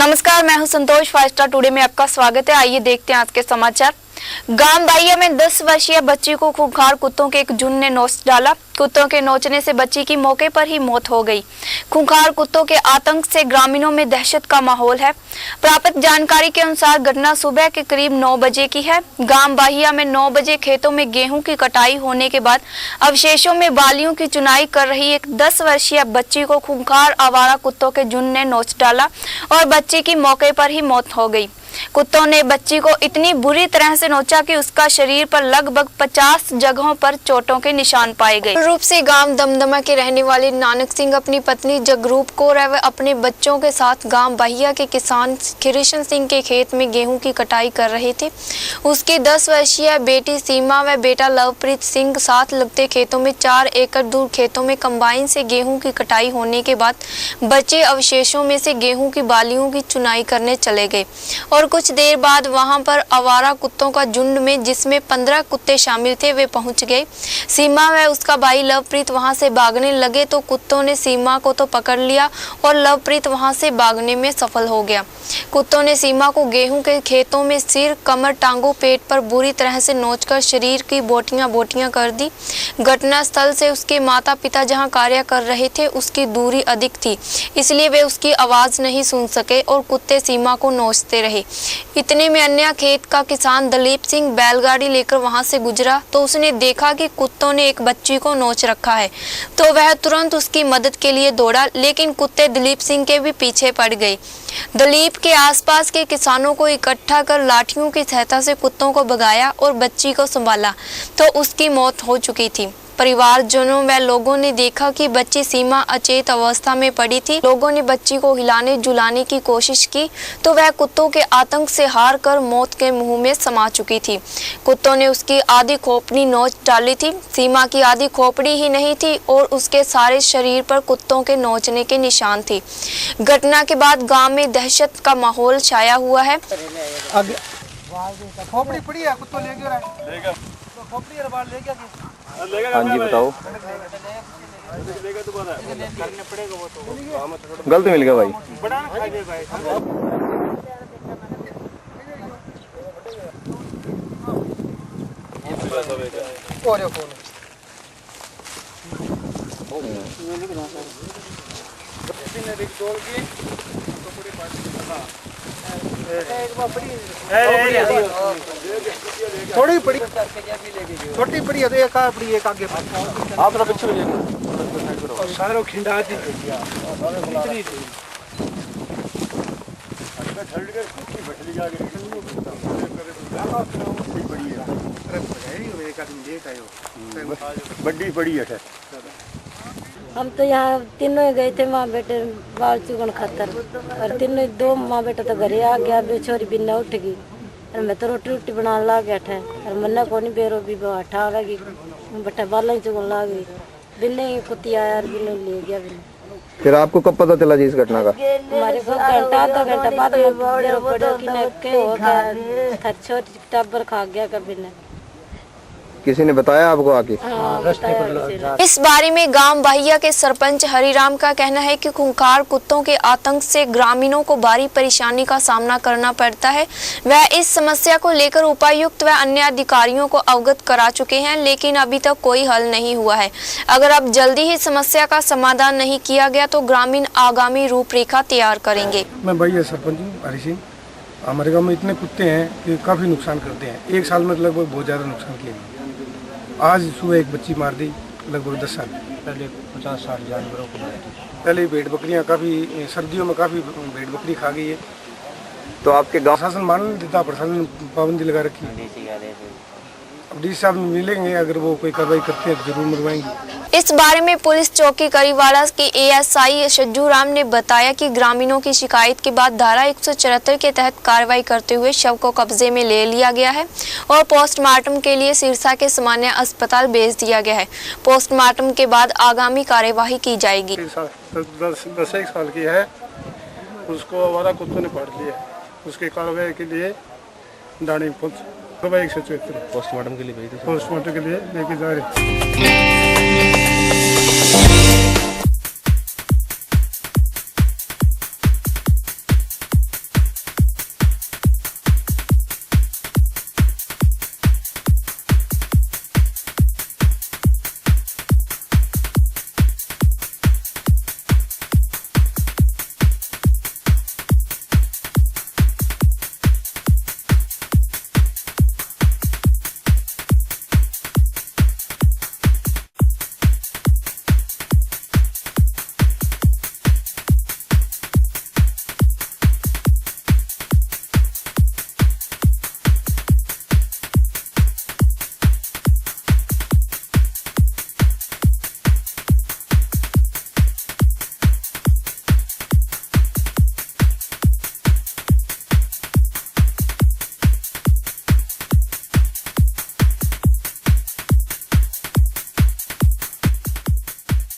नमस्कार, मैं हूं संतोष। 5 स्टार टुडे में आपका स्वागत है। आइए देखते हैं आज के समाचार। गांव बाहिया में 10 वर्षीय बच्ची को खूंखार कुत्तों के एक झुंड ने नोच डाला। कुत्तों के नोचने से बच्ची की मौके पर ही मौत हो गई। खूंखार कुत्तों के आतंक से ग्रामीणों में दहशत का माहौल है। प्राप्त जानकारी के अनुसार घटना सुबह के करीब 9 बजे की है। गांव बाहिया में 9 बजे खेतों में गेहूं की कटाई होने के बाद अवशेषों में बालियों की चुनाई कर रही एक 10 वर्षीय बच्ची को खूंखार आवारा कुत्तों के झुंड ने नोच डाला और बच्ची की मौके पर ही मौत हो गई। कुत्तों ने बच्ची को इतनी बुरी तरह से नोचा कि उसका शरीर पर लगभग 50 जगहों पर चोटों के निशान पाए गए। रूप से गांव दमदमा के रहने वाले नानक सिंह अपनी पत्नी जगरूप कौर व अपने बच्चों के साथ गांव बाहिया के किसान कृष्ण सिंह के खेत में गेहूं की कटाई कर रहे थे। उसकी 10 वर्षीय बेटी सीमा व बेटा लवप्रीत सिंह साथ लगते खेतों में 4 एकड़ दूर खेतों में कंबाइन से गेहूं की कटाई होने के बाद बचे अवशेषों में से गेहूं की बालियों की चुनाई करने चले गए और कुछ देर बाद वहां पर आवारा कुत्तों का झुंड में जिसमें 15 कुत्ते शामिल थे वे पहुंच गए। सीमा व उसका भाई लवप्रीत वहां से भागने लगे तो कुत्तों ने सीमा को तो पकड़ लिया और लवप्रीत वहां से भागने में सफल हो गया। कुत्तों ने सीमा को गेहूं के खेतों में सिर, कमर, टांगों, पेट पर बुरी तरह से नोचकर शरीर की बोटियां कर दी। घटना स्थल से उसके माता पिता जहां कार्य कर रहे थे उसकी दूरी अधिक थी, इसलिए वे उसकी आवाज नहीं सुन सके और कुत्ते सीमा को नोचते रहे। इतने में अन्य खेत का किसान दलीप सिंह बैलगाड़ी लेकर वहां से गुजरा तो उसने देखा कि कुत्तों ने एक बच्ची को नोच रखा है, तो वह तुरंत उसकी मदद के लिए दौड़ा, लेकिन कुत्ते दलीप सिंह के भी पीछे पड़ गए। दलीप के आसपास के किसानों को इकट्ठा कर लाठियों की सहायता से कुत्तों को भगाया और बच्ची को संभाला तो उसकी मौत हो चुकी थी। परिवारजनों व लोगों ने देखा कि बच्ची सीमा अचेत अवस्था में पड़ी थी। लोगों ने बच्ची को हिलाने जुलाने की कोशिश की तो वह कुत्तों के आतंक से हार कर मौत के मुंह में समा चुकी थी। कुत्तों ने उसकी आधी खोपड़ी नोच डाली थी। सीमा की आधी खोपड़ी ही नहीं थी और उसके सारे शरीर पर कुत्तों के नोचने के निशान थे। घटना के बाद गांव में दहशत का माहौल छाया हुआ है। खोपड़ी पड़ी है, कुत्तों ले गया तो खोपड़ी और बाल ले गया। हाँ जी बताओ। गलत मिल गया भाई। थोड़ी पड़ी, छोटी पड़ी है तो एक पड़ी, एक आगे आप थोड़ा पीछे हो सारे खिंडा थी। बड़ी पड़ी है। हम तो यहाँ तीनों गए थे माँ बेटे बाल चुगन खातर और तीनों 2 माँ बेटा तो घरे आ गया। बे छोरी बिन्ना उठ गई और मैं तो रोटी बनाने लग गया था और मन्ना को नहीं बेरो भी हटा लगी बेटा बाल चुगन ला गई। बिन्ने ही कुत्ती आया और बिन्ने ले गया। बिन्ने फिर आपको कब पता चला जी इस घटना का? हमारे को घंटा आधा घंटा बाद में छोटी टब्बर खा गया कभी ने। किसी ने बताया आपको आके? इस बारे में गांव बाहिया के सरपंच हरिराम का कहना है कि खूंखार कुत्तों के आतंक से ग्रामीणों को भारी परेशानी का सामना करना पड़ता है। वह इस समस्या को लेकर उपायुक्त व अन्य अधिकारियों को अवगत करा चुके हैं, लेकिन अभी तक कोई हल नहीं हुआ है। अगर अब जल्दी ही समस्या का समाधान नहीं किया गया तो ग्रामीण आगामी रूपरेखा तैयार करेंगे। मैं बाहिया सरपंच हूँ हरि सिंह। हमारे गाँव में इतने कुत्ते हैं कि काफी नुकसान करते हैं। एक साल में लगभग बहुत ज्यादा नुकसान किए। आज सुबह एक बच्ची मार दी, लगभग 10 साल पहले 50-60 जानवरों को मार दी। पहले भेड़ बकरियां काफ़ी सर्दियों में काफ़ी भेड़ बकरी खा गई है। तो आपके गांव शासन मान नहीं देता, प्रशासन पाबंदी लगा रखी है। अब डी साहब मिलेंगे, अगर वो कोई कार्रवाई करते हैं तो जरूर मरवाएंगे। इस बारे में पुलिस चौकी करीवाला के एएसआई सज्जू राम ने बताया कि ग्रामीणों की शिकायत के बाद धारा 174 के तहत कार्रवाई करते हुए शव को कब्जे में ले लिया गया है और पोस्टमार्टम के लिए सिरसा के सामान्य अस्पताल भेज दिया गया है। पोस्टमार्टम के बाद आगामी कार्यवाही की जाएगी। 10 साल की है, उसको आवारा कुत्तों ने फाड़ लिया। उसके कार्रवाई के लिए डाणी पोस्टमार्टम के लिए लेके जा रहे।